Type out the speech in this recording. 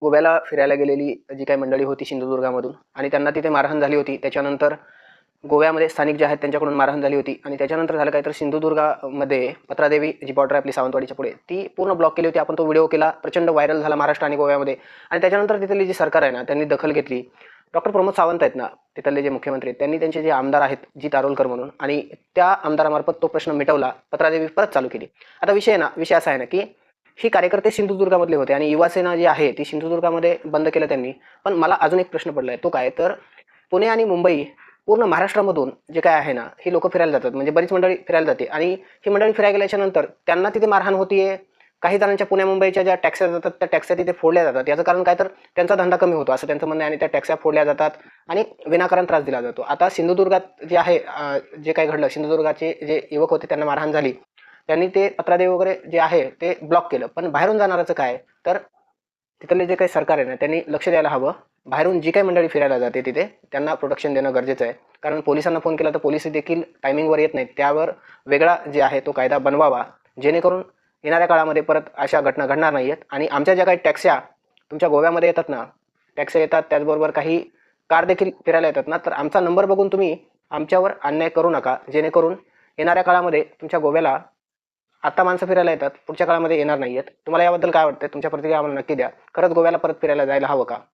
गोव्याला फिरायला गेलेली जी काही मंडळी होती सिंधुदुर्गामधून आणि त्यांना तिथे मारहाण झाली होती. त्याच्यानंतर गोव्यामध्ये स्थानिक जे आहेत त्यांच्याकडून मारहाण झाली होती आणि त्याच्यानंतर झालं काय तर सिंधुदुर्गामध्ये पत्रादेवी जी बॉर्डर आपली सावंतवाडीच्या पुढे ती पूर्ण ब्लॉक केली होती. आपण तो व्हिडिओ केला, प्रचंड व्हायरल झाला महाराष्ट्र आणि गोव्यामध्ये. आणि त्याच्यानंतर तिथली जी सरकार आहे ना त्यांनी दखल घेतली. डॉक्टर प्रमोद सावंत आहेत ना तिथले जे मुख्यमंत्री आहेत, त्यांनी त्यांचे जे आमदार आहेत जीत आरोलकर म्हणून, आणि त्या आमदारामार्फत तो प्रश्न मिटवला, पत्रादेवी परत चालू केली. आता विषय असा आहे ना की ही कार्यकर्ते सिंधुदुर्गामधले होते आणि युवासेना जी आहे ती सिंधुदुर्गामध्ये बंद केलं त्यांनी. पण मला अजून एक प्रश्न पडला आहे, तो काय तर पुणे आणि मुंबई पूर्ण महाराष्ट्रामधून जे काय आहे ना ही लोक फिरायला जातात, म्हणजे बरीच मंडळी फिरायला जाते आणि ही मंडळी फिरायला गेल्याच्या नंतर त्यांना तिथे मारहाण होतीये. काही जणांच्या पुण्या मुंबईच्या ज्या टॅक्स्या जातात त्या टॅक्स्या तिथे फोडल्या जातात. याचं कारण काय तर त्यांचा धंदा कमी होतो असं त्यांचं म्हणणं आहे आणि त्या टॅक्स्या फोडल्या जातात आणि विनाकारण त्रास दिला जातो. आता सिंधुदुर्गात जे आहे जे काही घडलं, सिंधुदुर्गाचे जे युवक होते त्यांना मारहाण झाली, त्यांनी ते पत्रादेवी वगैरे जे आहे ते ब्लॉक केलं. पण बाहेरून जाणाराचं काय तर तिथले जे काही सरकार आहे ना त्यांनी लक्ष द्यायला हवं. बाहेरून जी काही मंडळी फिरायला जाते तिथे त्यांना प्रोटेक्शन देणं गरजेचं आहे. कारण पोलिसांना फोन केला तर पोलिस देखील टायमिंगवर येत नाहीत. त्यावर वेगळा जे आहे तो कायदा बनवावा, जेणेकरून येणाऱ्या काळामध्ये परत अशा घटना घडणार नाही आहेत. आणि आमच्या ज्या काही टॅक्स्या तुमच्या गोव्यामध्ये येतात ना, टॅक्स्या येतात त्याचबरोबर काही कार देखील फिरायला येतात ना, तर आमचा नंबर बघून तुम्ही आमच्यावर अन्याय करू नका, जेणेकरून येणाऱ्या काळामध्ये तुमच्या गोव्याला आता माणसं फिरायला येतात, पुढच्या काळामध्ये येणार नाही आहेत. तुम्हाला याबद्दल काय वाटतं? तुमच्या प्रतिक्रिया आम्हाला नक्की द्या. खरंच गोव्याला परत फिरायला जायला हवं का?